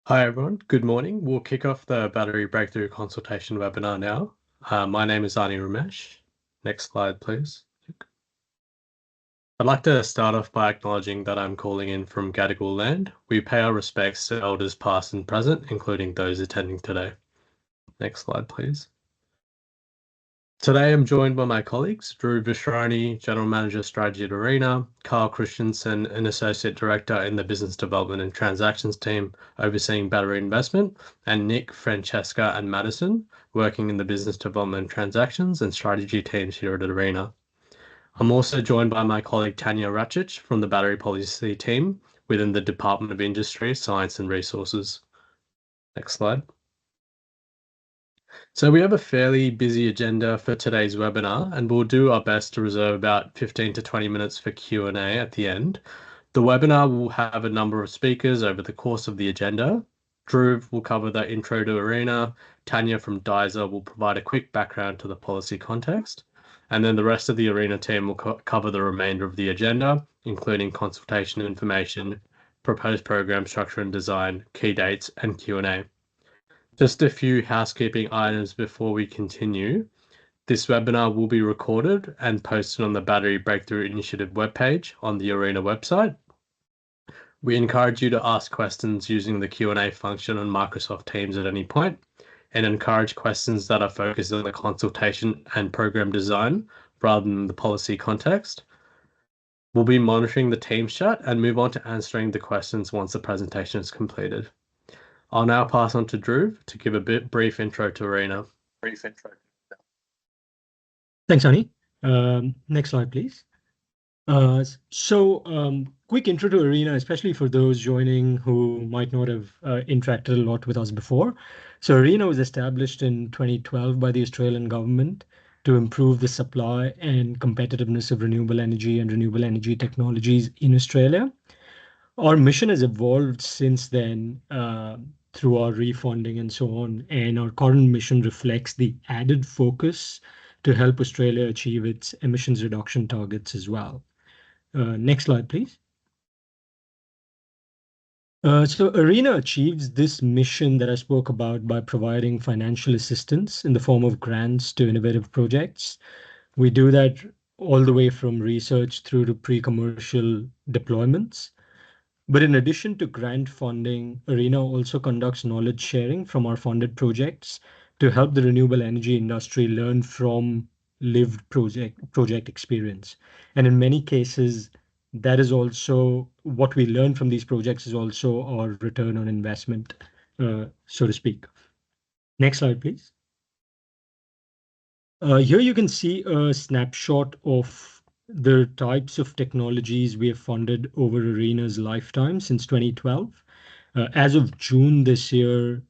Hi everyone, good morning. We'll kick off the Battery Breakthrough Consultation webinar now. My name is Ani Ramesh. Next slide, please. I'd like to start off by acknowledging that I'm calling in from Gadigal land. We pay our respects to elders past and present, including those attending today. Next slide, please. Today I'm joined by my colleagues, Drew Vishrani, General Manager Strategy at Arena, Carl Christensen, an Associate Director in the Business Development and Transactions team overseeing battery investment, and Nick, Francesca, and Madison, working in the Business Development Transactions and Strategy teams here at Arena. I'm also joined by my colleague Tanya Ratchich from the Battery Policy team within the Department of Industry, Science and Resources. Next slide. So we have a fairly busy agenda for today's webinar, and we'll do our best to reserve about 15 to 20 minutes for Q&A at the end. The webinar will have a number of speakers over the course of the agenda. Drew will cover the intro to Arena, Tanya from DISR will provide a quick background to the policy context, and then the rest of the Arena team will cover the remainder of the agenda, including consultation information, proposed program structure and design, key dates, and Q&A. Just a few housekeeping items before we continue. This webinar will be recorded and posted on the Battery Breakthrough Initiative webpage on the Arena website. We encourage you to ask questions using the Q&A function on Microsoft Teams at any point, and encourage questions that are focused on the consultation and program design rather than the policy context. We'll be monitoring the Teams chat and move on to answering the questions once the presentation is completed. I'll now pass on to Drew to give a brief intro to Arena. Thanks, Ani. Next slide, please. Quick intro to Arena, especially for those joining who might not have interacted a lot with us before. So Arena was established in 2012 by the Australian government to improve the supply and competitiveness of renewable energy and renewable energy technologies in Australia. Our mission has evolved since then through our refunding and so on, and our current mission reflects the added focus to help Australia achieve its emissions reduction targets as well. Next slide, please. So Arena achieves this mission that I spoke about by providing financial assistance in the form of grants to innovative projects. We do that all the way from research through to pre-commercial deployments. But in addition to grant funding, Arena also conducts knowledge sharing from our funded projects to help the renewable energy industry learn from lived project experience. And in many cases, that is also what we learn from these projects is also our return on investment, so to speak. Next slide, please. Here you can see a snapshot of the types of technologies we have funded over Arena's lifetime since 2012. As of June this year,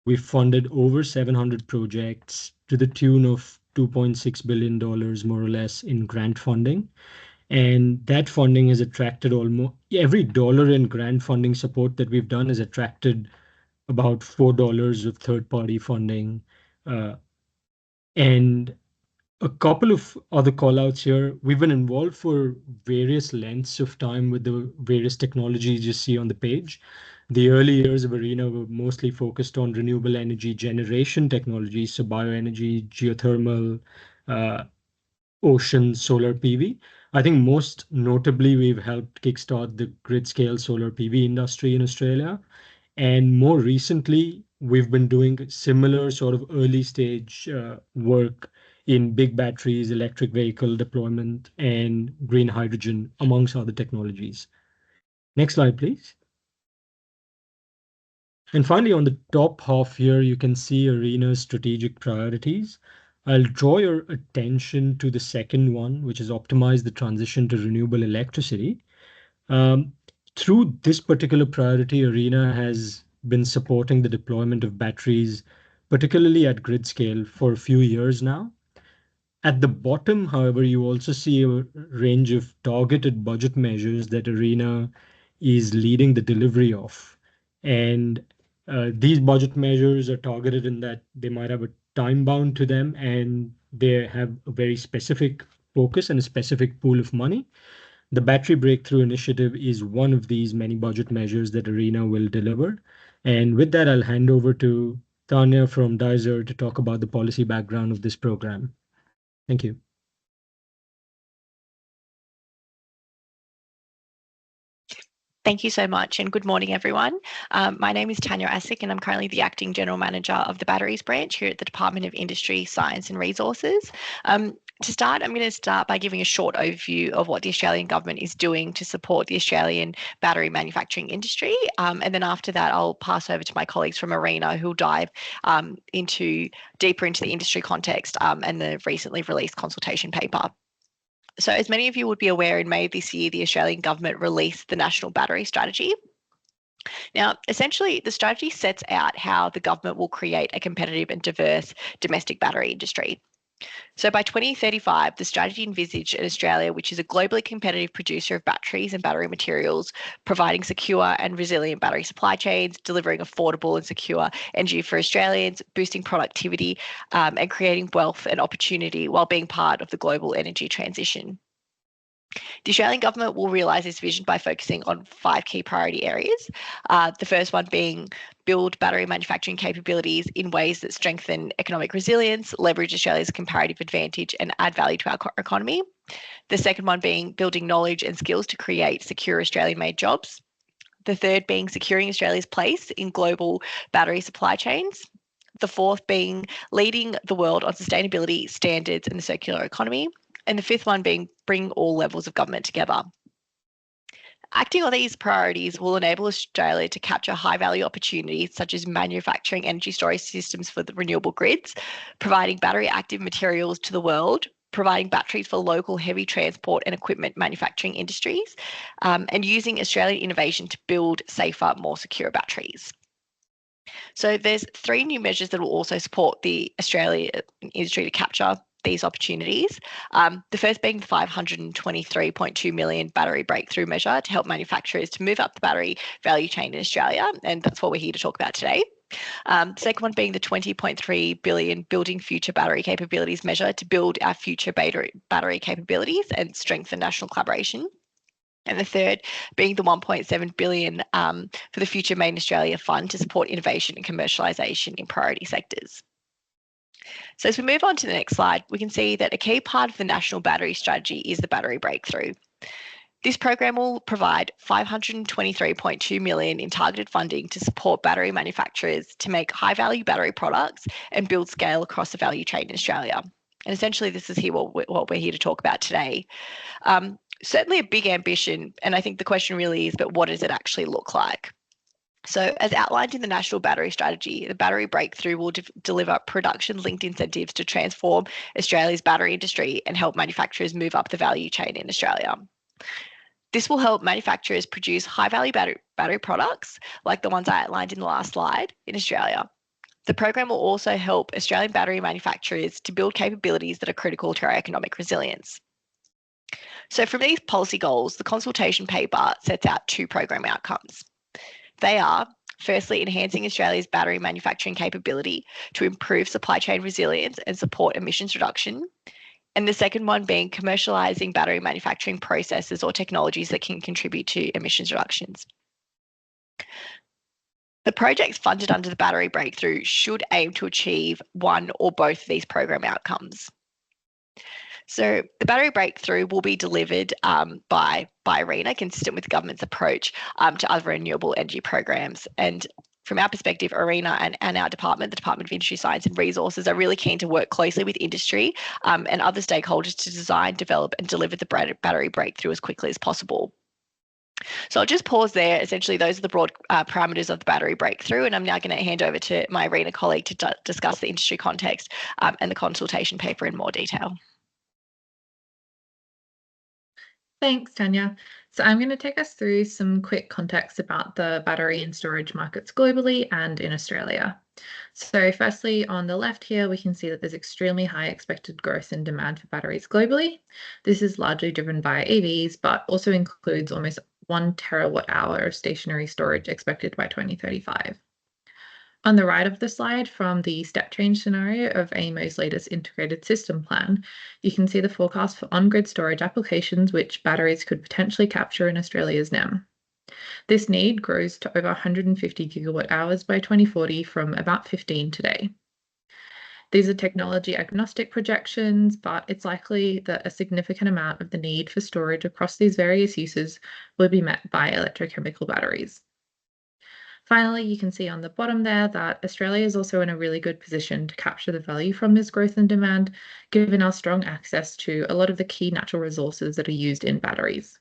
we funded over 700 projects to the tune of $2.6 billion, more or less, in grant funding. And that funding has attracted almost every dollar in grant funding support that we've done has attracted about $4 of third-party funding. And a couple of other callouts here. We've been involved for various lengths of time with the various technologies you see on the page. The early years of Arena were mostly focused on renewable energy generation technologies, so bioenergy, geothermal, ocean, solar PV. I think most notably, we've helped kickstart the grid-scale solar PV industry in Australia. And more recently, we've been doing similar sort of early stage work in big batteries, electric vehicle deployment, and green hydrogen, amongst other technologies. Next slide, please. And finally, on the top half here, you can see Arena's strategic priorities. I'll draw your attention to the second one, which is optimize the transition to renewable electricity. Through this particular priority, Arena has been supporting the deployment of batteries, particularly at grid scale, for a few years now. At the bottom, however, you also see a range of targeted budget measures that Arena is leading the delivery of. And these budget measures are targeted in that they might have a time bound to them and they have a very specific focus and a specific pool of money. The Battery Breakthrough Initiative is one of these many budget measures that Arena will deliver. And with that, I'll hand over to Tanya from DISR to talk about the policy background of this program. Thank you. Thank you so much, and good morning, everyone. My name is Tanya Asick, and I'm currently the Acting General Manager of the Batteries Branch here at the Department of Industry, Science and Resources. To start, I'm going to start by giving a short overview of what the Australian government is doing to support the Australian battery manufacturing industry. And then after that, I'll pass over to my colleagues from ARENA who'll dive deeper into the industry context and the recently released consultation paper. So as many of you would be aware, in May this year, the Australian government released the National Battery Strategy. Now, essentially, the strategy sets out how the government will create a competitive and diverse domestic battery industry. So by 2035, the strategy envisaged an Australia which is a globally competitive producer of batteries and battery materials, providing secure and resilient battery supply chains, delivering affordable and secure energy for Australians, boosting productivity, and creating wealth and opportunity while being part of the global energy transition. The Australian government will realise this vision by focusing on 5 key priority areas. The first one being build battery manufacturing capabilities in ways that strengthen economic resilience, leverage Australia's comparative advantage, and add value to our economy. The second one being building knowledge and skills to create secure Australian-made jobs. The third being securing Australia's place in global battery supply chains. The fourth being leading the world on sustainability standards and the circular economy. And the fifth one being bring all levels of government together. Acting on these priorities will enable Australia to capture high-value opportunities such as manufacturing energy storage systems for the renewable grids, providing battery-active materials to the world, providing batteries for local heavy transport and equipment manufacturing industries, and using Australian innovation to build safer, more secure batteries. So there's 3 new measures that will also support the Australian industry to capture these opportunities. The first being the $523.2 million battery breakthrough measure to help manufacturers to move up the battery value chain in Australia, and that's what we're here to talk about today. The second one being the $20.3 billion Building Future Battery Capabilities measure to build our future battery capabilities and strengthen national collaboration. And the third being the $1.7 billion for the Future Made in Australia Fund to support innovation and commercialisation in priority sectors. So as we move on to the next slide, we can see that a key part of the National Battery Strategy is the Battery Breakthrough. This program will provide $523.2 million in targeted funding to support battery manufacturers to make high-value battery products and build scale across the value chain in Australia. And essentially, this is what we're here to talk about today. Certainly a big ambition, and I think the question really is, but what does it actually look like? So as outlined in the National Battery Strategy, the Battery Breakthrough will deliver production-linked incentives to transform Australia's battery industry and help manufacturers move up the value chain in Australia. This will help manufacturers produce high-value battery products, like the ones I outlined in the last slide, in Australia. The program will also help Australian battery manufacturers to build capabilities that are critical to our economic resilience. So from these policy goals, the consultation paper sets out 2 program outcomes. They are, firstly, enhancing Australia's battery manufacturing capability to improve supply chain resilience and support emissions reduction. And the second one being commercialising battery manufacturing processes or technologies that can contribute to emissions reductions. The projects funded under the Battery Breakthrough should aim to achieve one or both of these program outcomes. So the Battery Breakthrough will be delivered by ARENA, consistent with the government's approach to other renewable energy programs. And from our perspective, ARENA and our department, the Department of Industry, Science and Resources, are really keen to work closely with industry and other stakeholders to design, develop and deliver the Battery Breakthrough as quickly as possible. So I'll just pause there. Essentially, those are the broad parameters of the Battery Breakthrough, and I'm now going to hand over to my ARENA colleague to discuss the industry context and the consultation paper in more detail. Thanks, Tanya. So I'm going to take us through some quick context about the battery and storage markets globally and in Australia. So firstly, on the left here, we can see that there's extremely high expected growth in demand for batteries globally. This is largely driven by EVs, but also includes almost 1 terawatt hour of stationary storage expected by 2035. On the right of the slide, from the step change scenario of AEMO's latest integrated system plan, you can see the forecast for on-grid storage applications which batteries could potentially capture in Australia's NEM. This need grows to over 150 gigawatt hours by 2040 from about 15 today. These are technology agnostic projections, but it's likely that a significant amount of the need for storage across these various uses will be met by electrochemical batteries. Finally, you can see on the bottom there that Australia is also in a really good position to capture the value from this growth and demand, given our strong access to a lot of the key natural resources that are used in batteries.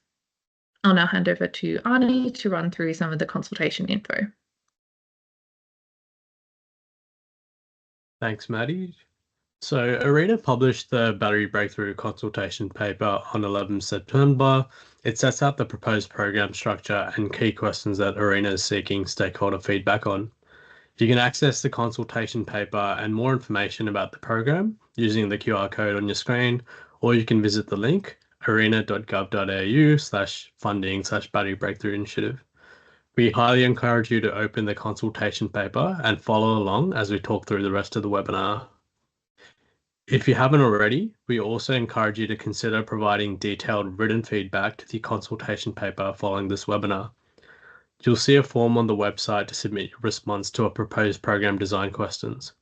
I'll now hand over to Arnie to run through some of the consultation info. Thanks, Maddie. So ARENA published the Battery Breakthrough consultation paper on 11 September. It sets out the proposed program structure and key questions that ARENA is seeking stakeholder feedback on. You can access the consultation paper and more information about the program using the QR code on your screen, or you can visit the link arena.gov.au/funding/Battery Breakthrough Initiative. We highly encourage you to open the consultation paper and follow along as we talk through the rest of the webinar. If you haven't already, we also encourage you to consider providing detailed written feedback to the consultation paper following this webinar. You'll see a form on the website to submit your response to our proposed program design questions.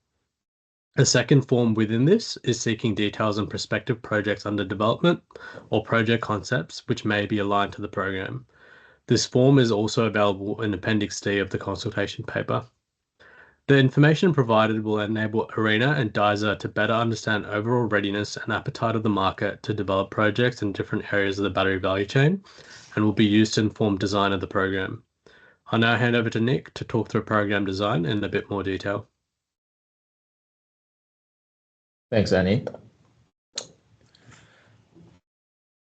A second form within this is seeking details on prospective projects under development or project concepts which may be aligned to the program. This form is also available in Appendix D of the consultation paper. The information provided will enable ARENA and DISR to better understand overall readiness and appetite of the market to develop projects in different areas of the battery value chain and will be used to inform design of the program. I'll now hand over to Nick to talk through program design in a bit more detail. Thanks, Annie.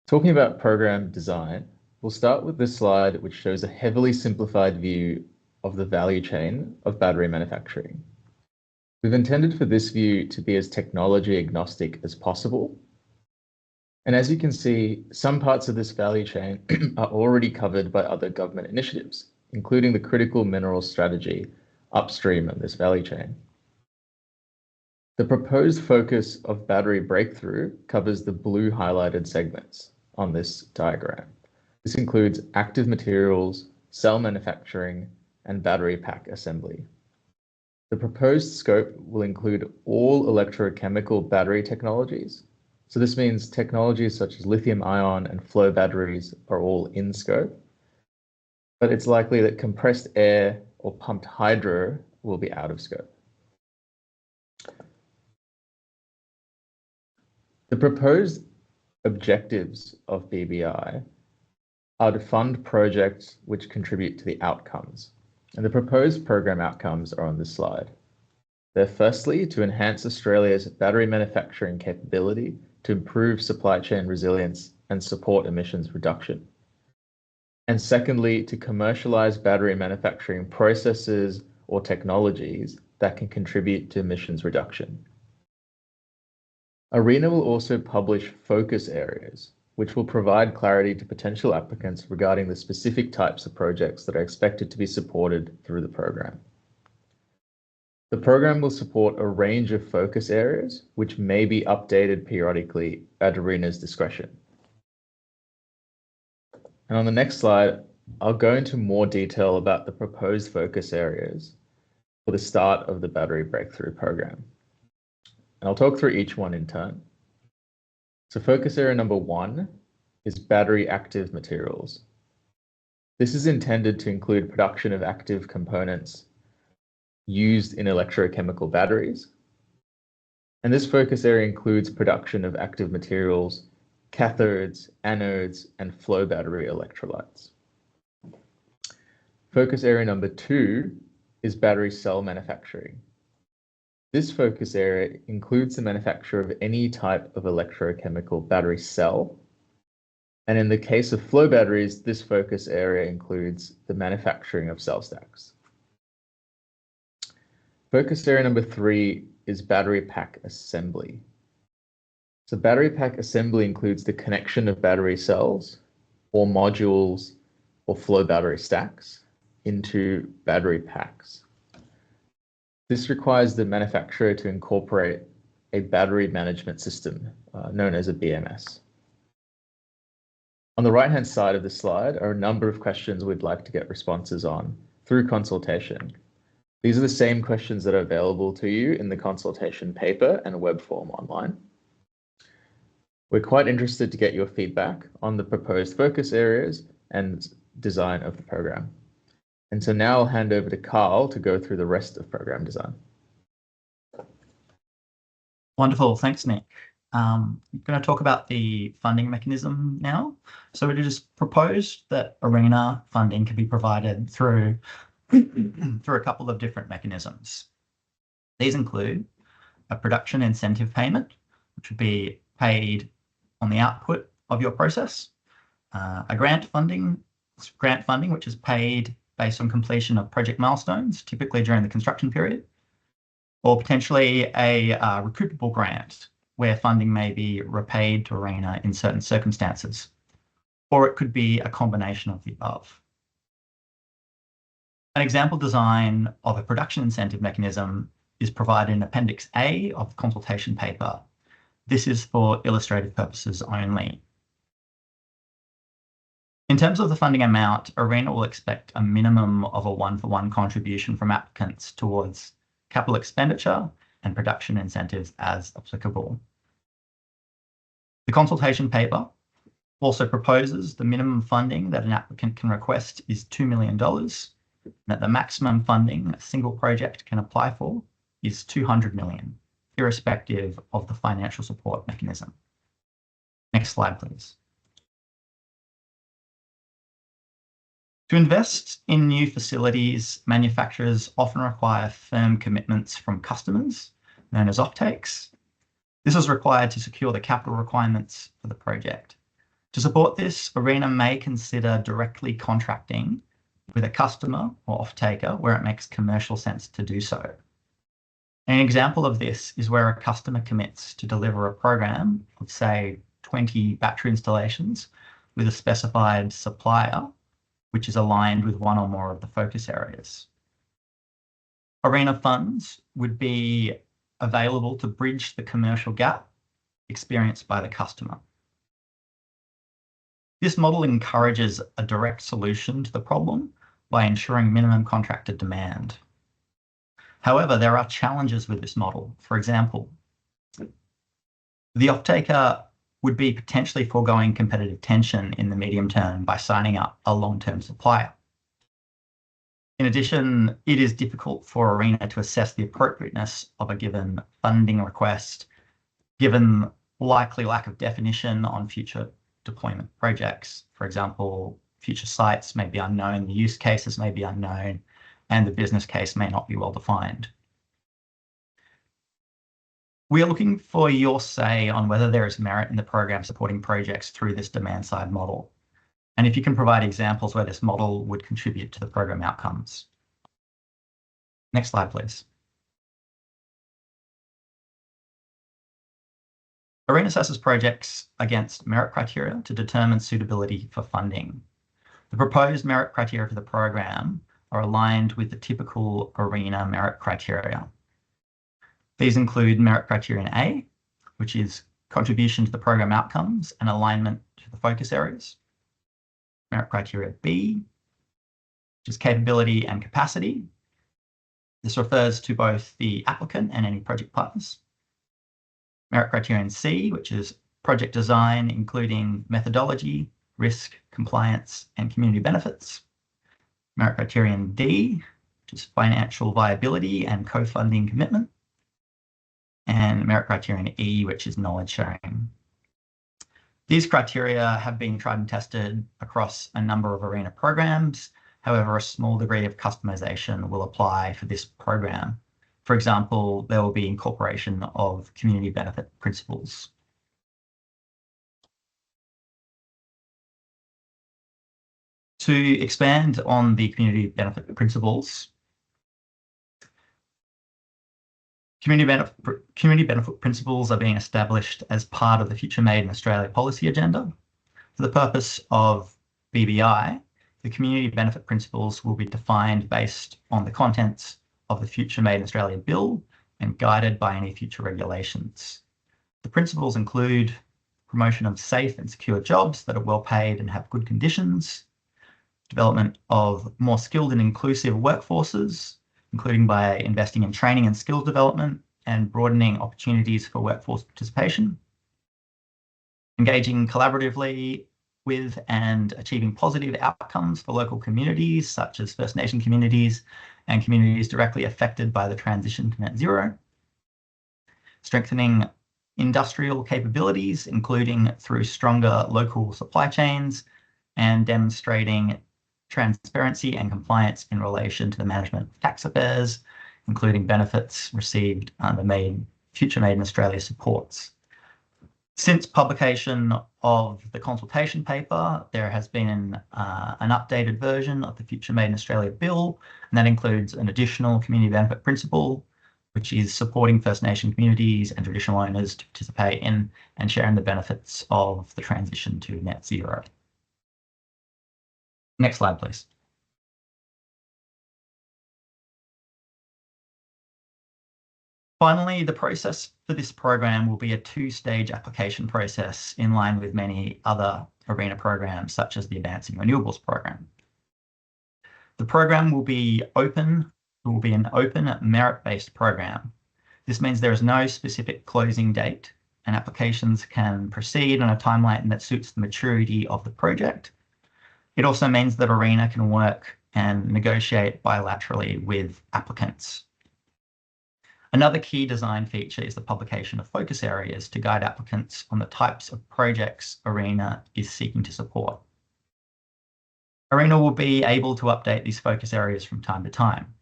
Talking about program design, we'll start with this slide, which shows a heavily simplified view of the value chain of battery manufacturing. We've intended for this view to be as technology agnostic as possible. And as you can see, some parts of this value chain are already covered by other government initiatives, including the critical minerals strategy upstream of this value chain. The proposed focus of battery breakthrough covers the blue highlighted segments on this diagram. This includes active materials, cell manufacturing, and battery pack assembly. The proposed scope will include all electrochemical battery technologies. So this means technologies such as lithium-ion and flow batteries are all in scope, but it's likely that compressed air or pumped hydro will be out of scope. The proposed objectives of BBI are to fund projects which contribute to the outcomes. And the proposed program outcomes are on this slide. They're firstly to enhance Australia's battery manufacturing capability to improve supply chain resilience and support emissions reduction. And secondly, to commercialize battery manufacturing processes or technologies that can contribute to emissions reduction. ARENA will also publish focus areas, which will provide clarity to potential applicants regarding the specific types of projects that are expected to be supported through the program. The program will support a range of focus areas, which may be updated periodically at ARENA's discretion. And on the next slide, I'll go into more detail about the proposed focus areas for the start of the Battery Breakthrough program. And I'll talk through each one in turn. So focus area number 1 is battery active materials. This is intended to include production of active components used in electrochemical batteries. And this focus area includes production of active materials, cathodes, anodes, and flow battery electrolytes. Focus area number 2 is battery cell manufacturing. This focus area includes the manufacture of any type of electrochemical battery cell. And in the case of flow batteries, this focus area includes the manufacturing of cell stacks. Focus area number 3 is battery pack assembly. So battery pack assembly includes the connection of battery cells or modules or flow battery stacks into battery packs. This requires the manufacturer to incorporate a battery management system known as a BMS. On the right-hand side of the slide are a number of questions we'd like to get responses on through consultation. These are the same questions that are available to you in the consultation paper and web form online. We're quite interested to get your feedback on the proposed focus areas and design of the program. And so now I'll hand over to Carl to go through the rest of program design. Wonderful, thanks, Nick. I'm going to talk about the funding mechanism now. So it is proposed that ARENA funding can be provided through a couple of different mechanisms. These include a production incentive payment, which would be paid on the output of your process, a grant funding, which is paid based on completion of project milestones, typically during the construction period, or potentially a recoupable grant, where funding may be repaid to ARENA in certain circumstances, or it could be a combination of the above. An example design of a production incentive mechanism is provided in Appendix A of the consultation paper. This is for illustrative purposes only. In terms of the funding amount, ARENA will expect a minimum of a one-for-one contribution from applicants towards capital expenditure and production incentives as applicable. The consultation paper also proposes the minimum funding that an applicant can request is $2 million, and that the maximum funding a single project can apply for is $200 million, irrespective of the financial support mechanism. Next slide, please. To invest in new facilities, manufacturers often require firm commitments from customers, known as offtakes. This is required to secure the capital requirements for the project. To support this, ARENA may consider directly contracting with a customer or offtaker where it makes commercial sense to do so. An example of this is where a customer commits to deliver a program of, say, 20 battery installations with a specified supplier, which is aligned with one or more of the focus areas. ARENA funds would be available to bridge the commercial gap experienced by the customer. This model encourages a direct solution to the problem by ensuring minimum contracted demand. However, there are challenges with this model. For example, the offtaker would be potentially foregoing competitive tension in the medium term by signing up a long-term supplier. In addition, it is difficult for ARENA to assess the appropriateness of a given funding request, given likely lack of definition on future deployment projects. For example, future sites may be unknown, the use cases may be unknown, and the business case may not be well defined. We are looking for your say on whether there is merit in the program supporting projects through this demand-side model, and if you can provide examples where this model would contribute to the program outcomes. Next slide, please. ARENA assesses projects against merit criteria to determine suitability for funding. The proposed merit criteria for the program are aligned with the typical ARENA merit criteria. These include merit criterion A, which is contribution to the program outcomes and alignment to the focus areas. Merit criteria B, which is capability and capacity. This refers to both the applicant and any project partners. Merit criterion C, which is project design, including methodology, risk, compliance, and community benefits. Merit criterion D, which is financial viability and co-funding commitment. And merit criterion E, which is knowledge sharing. These criteria have been tried and tested across a number of ARENA programs. However, a small degree of customization will apply for this program. For example, there will be incorporation of community benefit principles. To expand on the community benefit principles, community benefit principles are being established as part of the Future Made in Australia policy agenda. For the purpose of BBI, the community benefit principles will be defined based on the contents of the Future Made in Australia bill and guided by any future regulations. The principles include promotion of safe and secure jobs that are well paid and have good conditions, development of more skilled and inclusive workforces, including by investing in training and skills development and broadening opportunities for workforce participation, engaging collaboratively with and achieving positive outcomes for local communities, such as First Nation communities and communities directly affected by the transition to net zero, strengthening industrial capabilities, including through stronger local supply chains, and demonstrating transparency and compliance in relation to the management of tax affairs, including benefits received under Future Made in Australia supports. Since publication of the consultation paper, there has been an updated version of the Future Made in Australia bill, and that includes an additional community benefit principle, which is supporting First Nation communities and traditional owners to participate in and share in the benefits of the transition to net zero. Next slide, please. Finally, the process for this program will be a two-stage application process in line with many other ARENA programs, such as the Advancing Renewables program. The program will be open. It will be an open, merit-based program. This means there is no specific closing date, and applications can proceed on a timeline that suits the maturity of the project. It also means that ARENA can work and negotiate bilaterally with applicants. Another key design feature is the publication of focus areas to guide applicants on the types of projects ARENA is seeking to support. ARENA will be able to update these focus areas from time to time.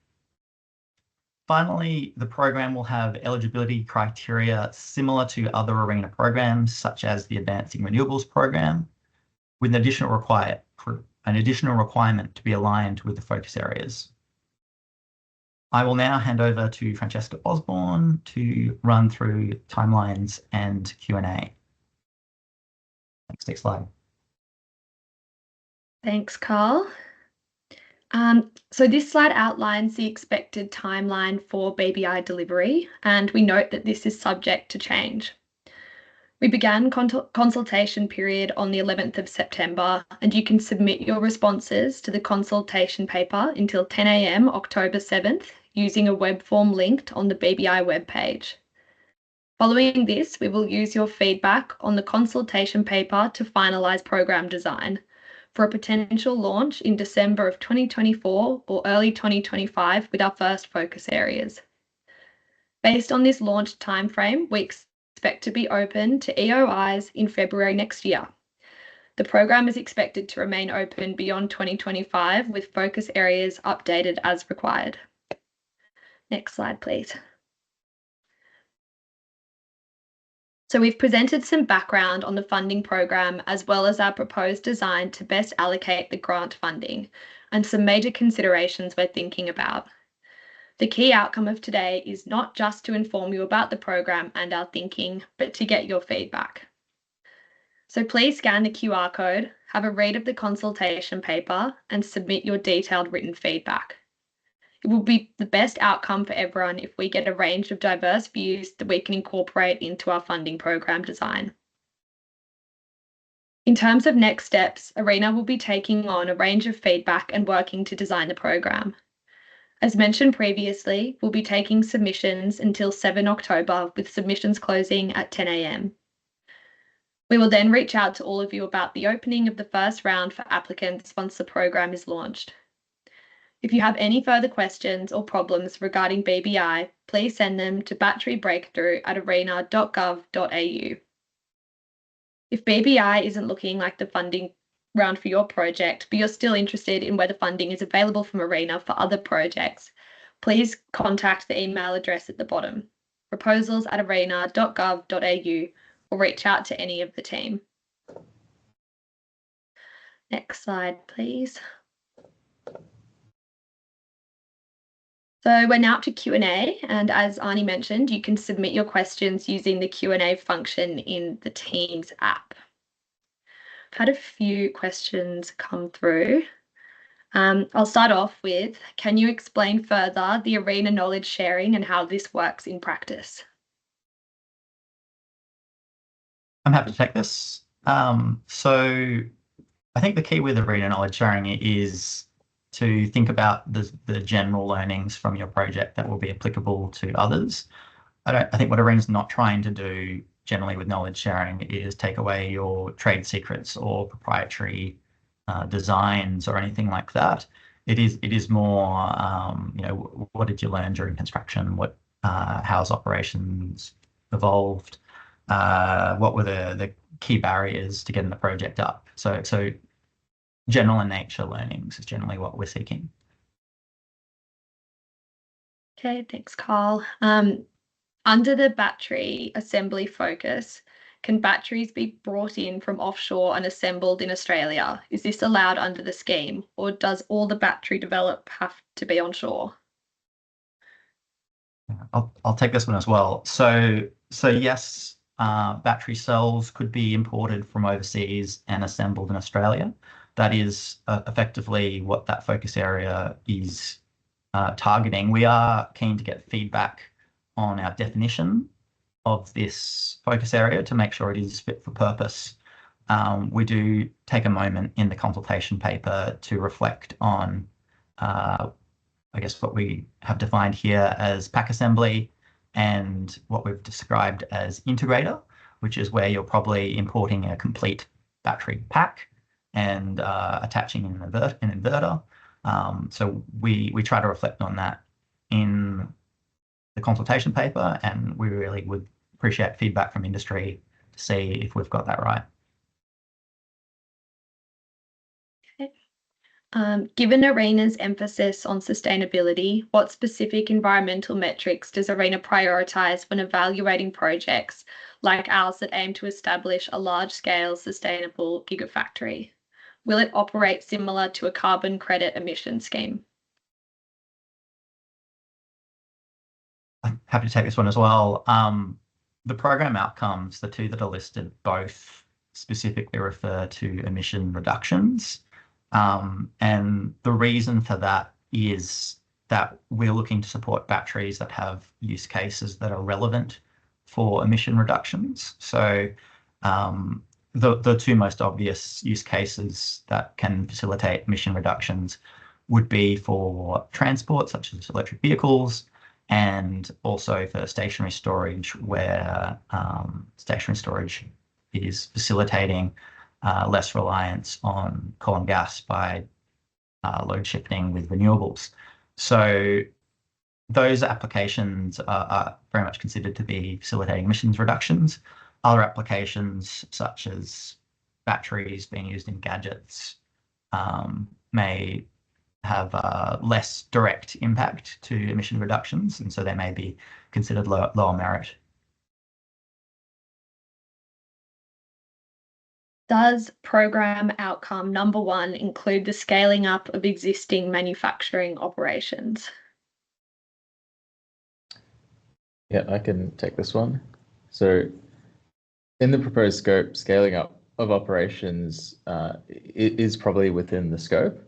Finally, the program will have eligibility criteria similar to other ARENA programs, such as the Advancing Renewables program, with an additional requirement to be aligned with the focus areas. I will now hand over to Francesca Osborne to run through timelines and Q&A. Next slide. Thanks, Carl. So this slide outlines the expected timeline for BBI delivery, and we note that this is subject to change. We began consultation period on the 11th of September, and you can submit your responses to the consultation paper until 10 a.m. October 7th using a web form linked on the BBI webpage. Following this, we will use your feedback on the consultation paper to finalise program design for a potential launch in December of 2024 or early 2025 with our first focus areas. Based on this launch timeframe, we expect to be open to EOIs in February next year. The program is expected to remain open beyond 2025 with focus areas updated as required. Next slide, please. So we've presented some background on the funding program as well as our proposed design to best allocate the grant funding and some major considerations we're thinking about. The key outcome of today is not just to inform you about the program and our thinking, but to get your feedback. So please scan the QR code, have a read of the consultation paper, and submit your detailed written feedback. It will be the best outcome for everyone if we get a range of diverse views that we can incorporate into our funding program design. In terms of next steps, ARENA will be taking on a range of feedback and working to design the program. As mentioned previously, we'll be taking submissions until 7 October with submissions closing at 10 a.m. We will then reach out to all of you about the opening of the first round for applicants once the program is launched. If you have any further questions or problems regarding BBI, please send them to batterybreakthrough@arena.gov.au. If BBI isn't looking like the funding round for your project, but you're still interested in whether funding is available from ARENA for other projects, please contact the email address at the bottom, proposals@arena.gov.au, or reach out to any of the team. Next slide, please. So we're now up to Q&A, and as Arnie mentioned, you can submit your questions using the Q&A function in the Teams app. I've had a few questions come through. I'll start off with, can you explain further the ARENA knowledge sharing and how this works in practice? I'm happy to take this. So I think the key with arena knowledge sharing is to think about the general learnings from your project that will be applicable to others. I think what arena's not trying to do generally with knowledge sharing is take away your trade secrets or proprietary designs or anything like that. It is more, what did you learn during construction? How's operations evolved? What were the key barriers to getting the project up? So general in nature learnings is generally what we're seeking. Okay, thanks, Carl. Under the battery assembly focus, can batteries be brought in from offshore and assembled in Australia? Is this allowed under the scheme, or does all the battery develop have to be onshore? I'll take this one as well. So yes, battery cells could be imported from overseas and assembled in Australia. That is effectively what that focus area is targeting. We are keen to get feedback on our definition of this focus area to make sure it is fit for purpose. We do take a moment in the consultation paper to reflect on I guess what we have defined here as pack assembly and what we've described as integrator, which is where you're probably importing a complete battery pack and attaching an inverter. So we try to reflect on that in the consultation paper, and we really would appreciate feedback from industry to see if we've got that right. Given ARENA's emphasis on sustainability, what specific environmental metrics does ARENA prioritise when evaluating projects like ours that aim to establish a large-scale sustainable gigafactory? Will it operate similar to a carbon credit emission scheme? I'm happy to take this one as well. The program outcomes, the two that are listed, both specifically refer to emission reductions. And the reason for that is that we're looking to support batteries that have use cases that are relevant for emission reductions. So the two most obvious use cases that can facilitate emission reductions would be for transport, such as electric vehicles, and also for stationary storage, where stationary storage is facilitating less reliance on coal and gas by load shifting with renewables. So those applications are very much considered to be facilitating emissions reductions. Other applications, such as batteries being used in gadgets, may have less direct impact to emission reductions, and so they may be considered lower merit. Does program outcome number 1 include the scaling up of existing manufacturing operations? Yeah, I can take this one. So in the proposed scope, scaling up of operations is probably within the scope.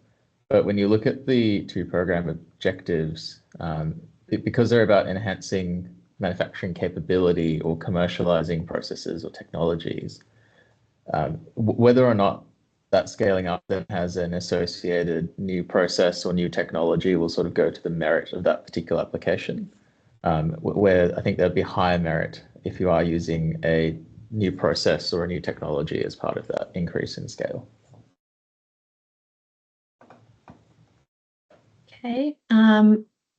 But when you look at the two program objectives, because they're about enhancing manufacturing capability or commercializing processes or technologies, whether or not that scaling up then has an associated new process or new technology will sort of go to the merit of that particular application, where I think there'd be higher merit if you are using a new process or a new technology as part of that increase in scale. Okay.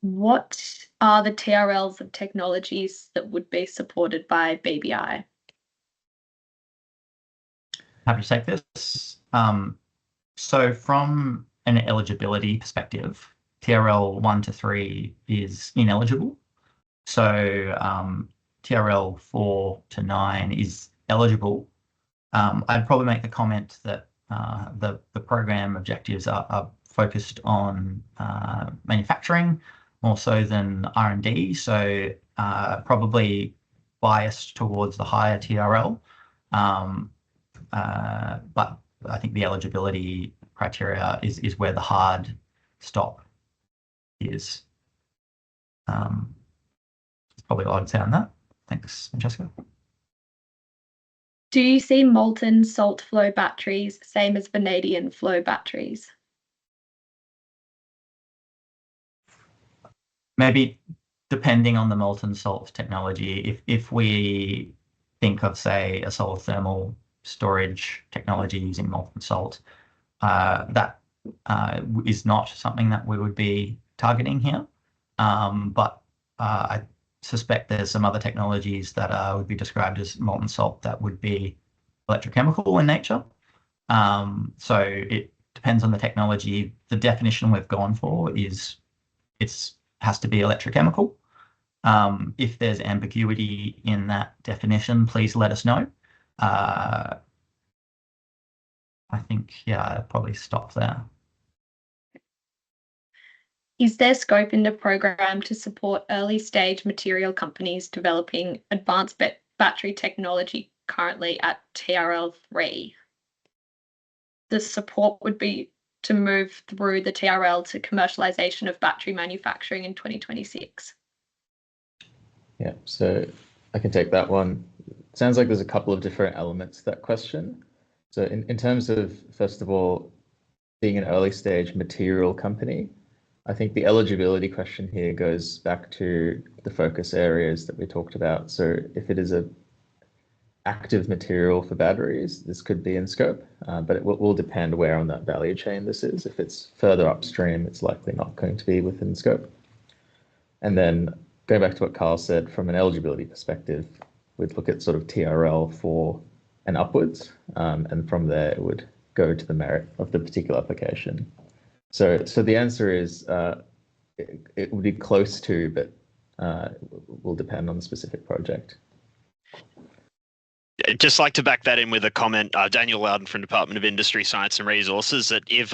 What are the TRLs of technologies that would be supported by BBI? Happy to take this. So from an eligibility perspective, TRL 1 to 3 is ineligible. So TRL 4 to 9 is eligible. I'd probably make the comment that the program objectives are focused on manufacturing more so than R&D, so probably biased towards the higher TRL. But I think the eligibility criteria is where the hard stop is. That's probably all I'd say on that. Thanks, Francesca. Do you see molten salt flow batteries same as vanadium flow batteries? Maybe depending on the molten salt technology, if we think of, say, a solar thermal storage technology using molten salt, that is not something that we would be targeting here. But I suspect there's some other technologies that would be described as molten salt that would be electrochemical in nature. So it depends on the technology. The definition we've gone for is it has to be electrochemical. If there's ambiguity in that definition, please let us know. I think, yeah, I'll probably stop there. Is there scope in the program to support early stage material companies developing advanced battery technology currently at TRL 3? The support would be to move through the TRL to commercialization of battery manufacturing in 2026. Yeah, so I can take that one. It sounds like there's a couple of different elements to that question. So in terms of, first of all, being an early stage material company, I think the eligibility question here goes back to the focus areas that we talked about. So if it is a active material for batteries, this could be in scope, but it will depend where on that value chain this is. If it's further upstream, it's likely not going to be within scope. And then going back to what Carl said, from an eligibility perspective, we'd look at sort of TRL 4 and upwards, and from there it would go to the merit of the particular application. So the answer is it would be close to, but will depend on the specific project. I'd just like to back that in with a comment, Daniel Loudon from Department of Industry, Science and Resources, that if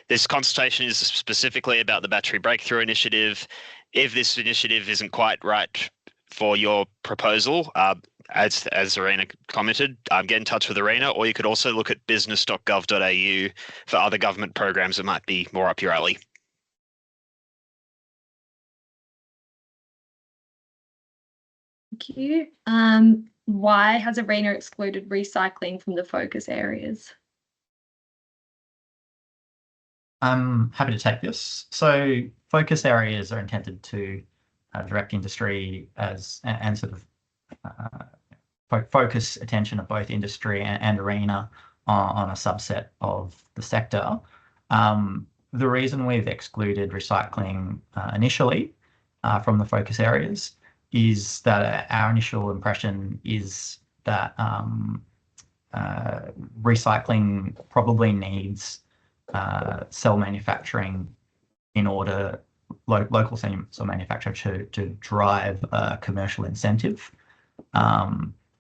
this consultation is specifically about the Battery Breakthrough Initiative, if this initiative isn't quite right for your proposal, as Arena commented, get in touch with Arena, or you could also look at business.gov.au for other government programs that might be more up your alley. Thank you. Why has Arena excluded recycling from the focus areas? I'm happy to take this. So focus areas are intended to direct industry as and sort of focus attention of both industry and Arena on a subset of the sector. The reason we've excluded recycling initially from the focus areas is that our initial impression is that recycling probably needs cell manufacturing in order, local cell manufacture to drive a commercial incentive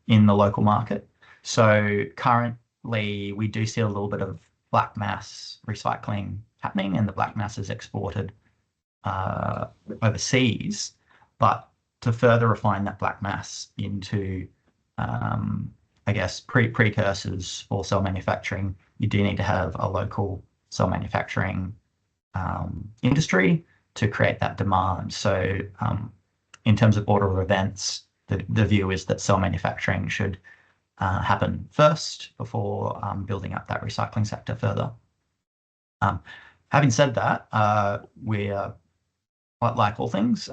in the local market. So currently we do see a little bit of black mass recycling happening, and the black mass is exported overseas, but to further refine that black mass into, I guess, precursors for cell manufacturing, you do need to have a local cell manufacturing industry to create that demand. So in terms of order of events, the view is that cell manufacturing should happen first before building up that recycling sector further. Having said that, we're, like all things,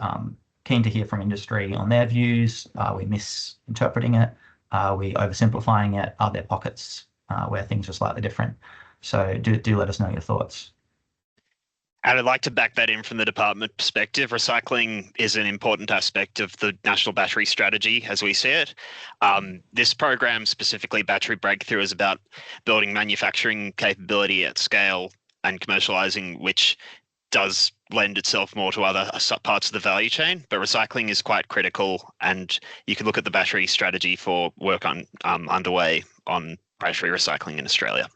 keen to hear from industry on their views. Are we misinterpreting it? Are we oversimplifying it? Are there pockets where things are slightly different? So do let us know your thoughts. And I'd like to back that in from the department perspective. Recycling is an important aspect of the National Battery Strategy as we see it. This program, specifically Battery Breakthrough, is about building manufacturing capability at scale and commercializing, which does lend itself more to other parts of the value chain, but recycling is quite critical, and you can look at the battery strategy for work on underway on battery recycling in Australia.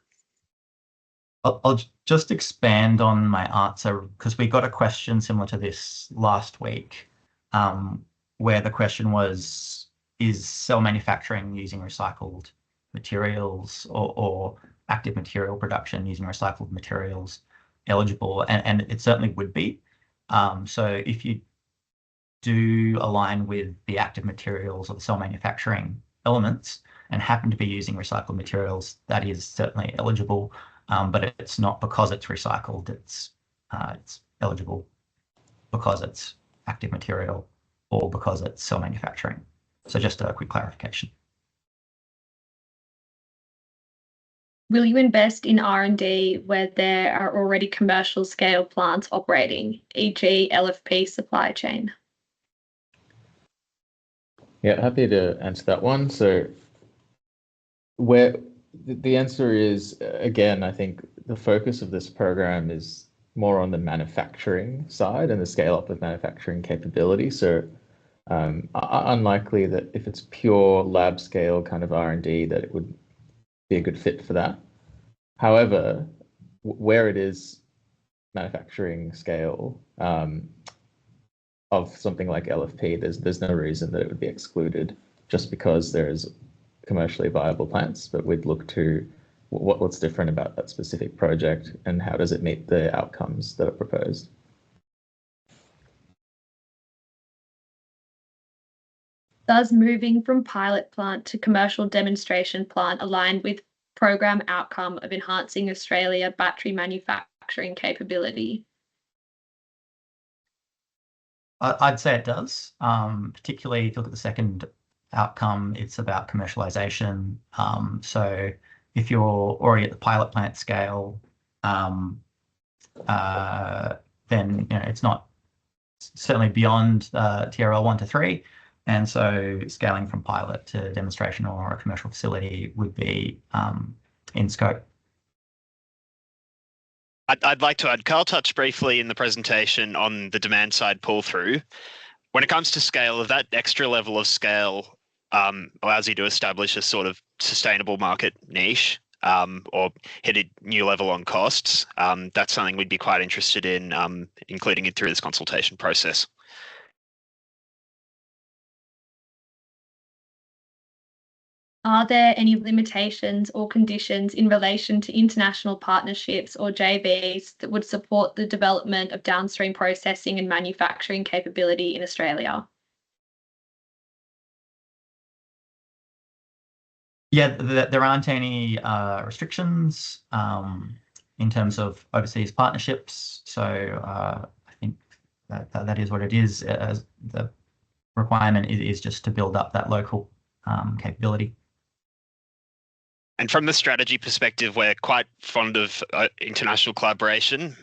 I'll just expand on my answer, because we got a question similar to this last week, where the question was, is cell manufacturing using recycled materials or active material production using recycled materials eligible? And it certainly would be. So if you do align with the active materials or the cell manufacturing elements and happen to be using recycled materials, that is certainly eligible, but it's not because it's recycled. It's eligible because it's active material or because it's cell manufacturing. So just a quick clarification. Will you invest in R&D where there are already commercial scale plants operating, e.g. LFP supply chain? Yeah, happy to answer that one. So where the answer is, again, I think the focus of this program is more on the manufacturing side and the scale up of manufacturing capability. So unlikely that if it's pure lab scale kind of R&D that it would be a good fit for that. However, where it is manufacturing scale of something like LFP, there's no reason that it would be excluded just because there's commercially viable plants. But we'd look to what's different about that specific project and how does it meet the outcomes that are proposed. Does moving from pilot plant to commercial demonstration plant align with program outcome of enhancing Australia battery manufacturing capability? I'd say it does, particularly if you look at the second outcome, it's about commercialization. So if you're already at the pilot plant scale, then it's not certainly beyond TRL 1 to 3. And so scaling from pilot to demonstration or a commercial facility would be in scope. I'd like to add, Carl touched briefly in the presentation on the demand side pull through. When it comes to scale, that extra level of scale allows you to establish a sort of sustainable market niche or hit a new level on costs. That's something we'd be quite interested in including it through this consultation process. Are there any limitations or conditions in relation to international partnerships or JVs that would support the development of downstream processing and manufacturing capability in Australia? Yeah, there aren't any restrictions in terms of overseas partnerships. So I think that is what it is. The requirement is just to build up that local capability. And from the strategy perspective, we're quite fond of international collaboration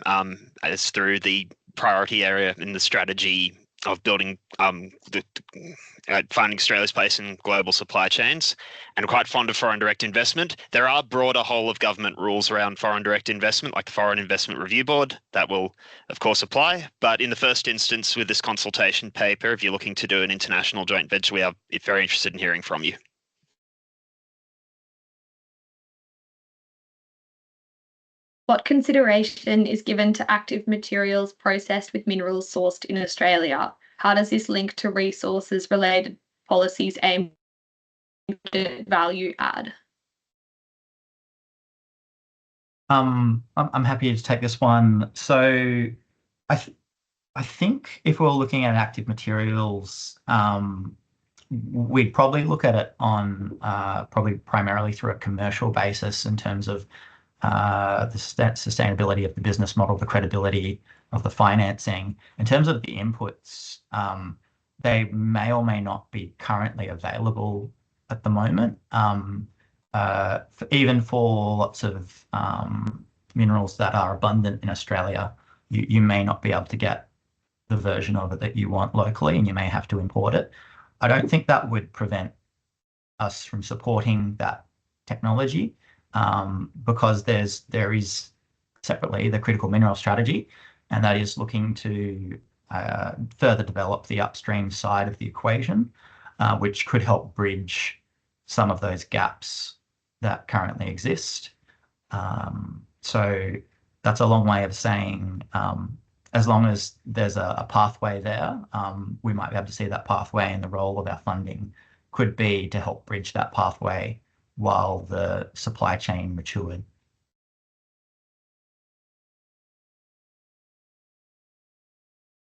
as through the priority area in the strategy of building finding Australia's place in global supply chains, and quite fond of foreign direct investment. There are broader whole of government rules around foreign direct investment, like the Foreign Investment Review Board, that will of course apply. But in the first instance with this consultation paper, if you're looking to do an international joint venture, we are very interested in hearing from you. What consideration is given to active materials processed with minerals sourced in Australia? How does this link to resources related policies aimed at value add? I'm happy to take this one. So I think if we're looking at active materials, we'd probably look at it on probably primarily through a commercial basis in terms of the sustainability of the business model, the credibility of the financing. In terms of the inputs, they may or may not be currently available at the moment. Even for lots of minerals that are abundant in Australia, you may not be able to get the version of it that you want locally, and you may have to import it. I don't think that would prevent us from supporting that technology, because there is separately the critical mineral strategy, and that is looking to further develop the upstream side of the equation, which could help bridge some of those gaps that currently exist. So that's a long way of saying, as long as there's a pathway there, we might be able to see that pathway, and the role of our funding could be to help bridge that pathway while the supply chain matured.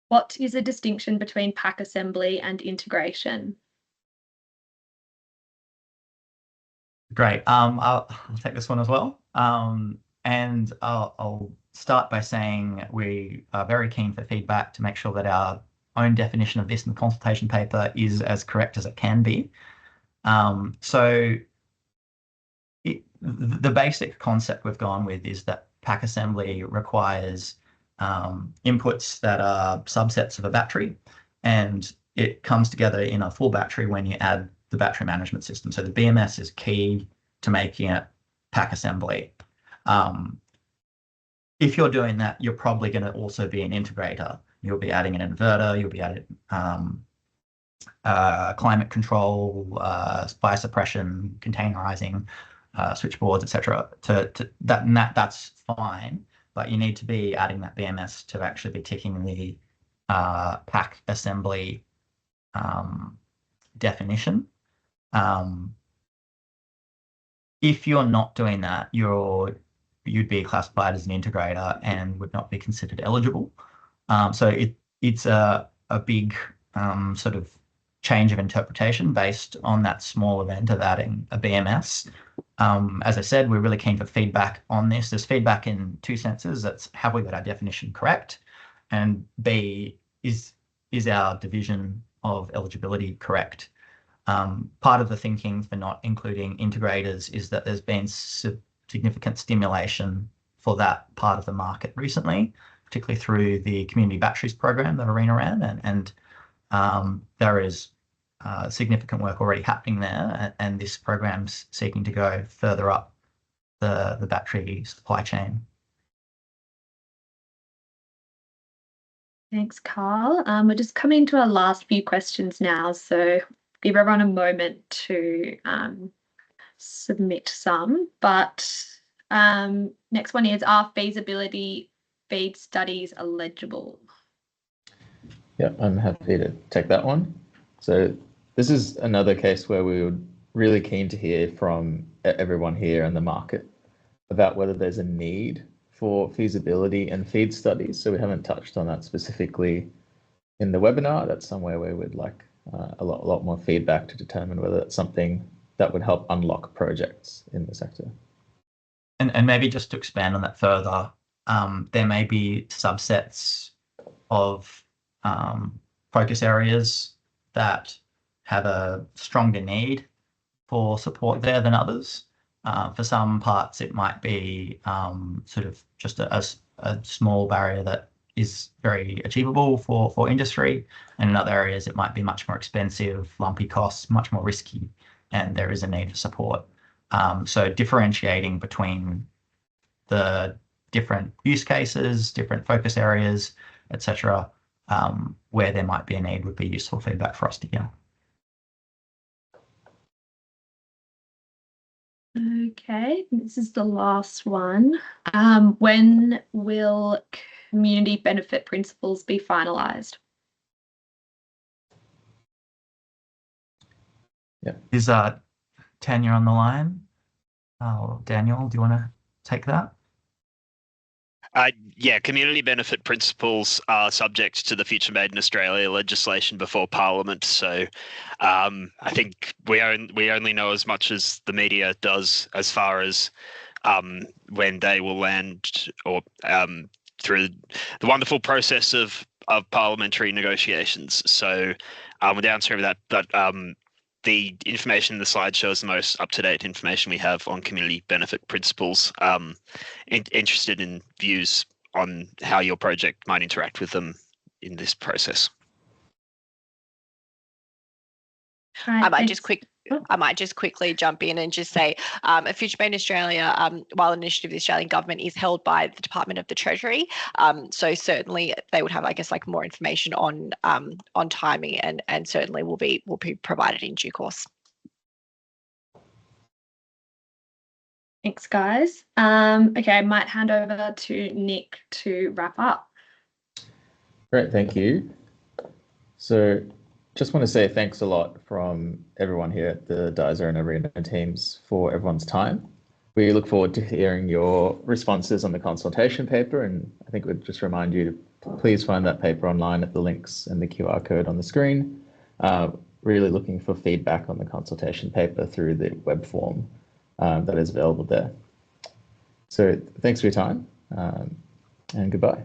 What is the distinction between pack assembly and integration? Great. I'll take this one as well. And I'll start by saying we are very keen for feedback to make sure that our own definition of this in the consultation paper is as correct as it can be. So the basic concept we've gone with is that pack assembly requires inputs that are subsets of a battery, and it comes together in a full battery when you add the battery management system. So the BMS is key to making it pack assembly. If you're doing that, you're probably going to also be an integrator. You'll be adding an inverter, you'll be adding climate control, fire suppression, containerizing, switchboards, etc. That's fine, but you need to be adding that BMS to actually be ticking the pack assembly definition. If you're not doing that, you'd be classified as an integrator and would not be considered eligible. So it's a big sort of change of interpretation based on that small event of adding a BMS. As I said, we're really keen for feedback on this. There's feedback in two senses. That's, have we got our definition correct? And B, is our division of eligibility correct? Part of the thinking for not including integrators is that there's been significant stimulation for that part of the market recently, particularly through the community batteries program that ARENA ran, and there is significant work already happening there, and this program's seeking to go further up the battery supply chain. Thanks, Carl. We're just coming to our last few questions now, so give everyone a moment to submit some. But next one is, are feasibility feed studies eligible? Yeah, I'm happy to take that one. So this is another case where we were really keen to hear from everyone here in the market about whether there's a need for feasibility and feed studies. So we haven't touched on that specifically in the webinar. That's somewhere where we'd like a lot more feedback to determine whether it's something that would help unlock projects in the sector. And maybe just to expand on that further, there may be subsets of focus areas that have a stronger need for support there than others. For some parts, it might be sort of just a small barrier that is very achievable for industry, and in other areas it might be much more expensive, lumpy costs, much more risky, and there is a need for support. So differentiating between the different use cases, different focus areas, etc., where there might be a need would be useful feedback for us to hear. Okay, this is the last one. When will community benefit principles be finalised? Yeah. Is Tanya on the line? Oh, Daniel, do you want to take that? Yeah, community benefit principles are subject to the Future Made in Australia legislation before Parliament. So I think we only know as much as the media does as far as when they will land, or through the wonderful process of parliamentary negotiations. So we're downstream of that, but the information in the slide shows the most up-to-date information we have on community benefit principles. Interested in views on how your project might interact with them in this process. Right, I might just quickly jump in and just say, a Future Made in Australia, while an initiative of the Australian government, is held by the Department of the Treasury. So certainly they would have, I guess, like more information on timing, and certainly will be provided in due course. Thanks, guys. Okay, I might hand over to Nick to wrap up. Great, thank you. So just want to say thanks a lot from everyone here at the DISR and ARENA teams for everyone's time. We look forward to hearing your responses on the consultation paper, and I think we'd just remind you to please find that paper online at the links and the QR code on the screen. Really looking for feedback on the consultation paper through the web form that is available there. So thanks for your time, and goodbye.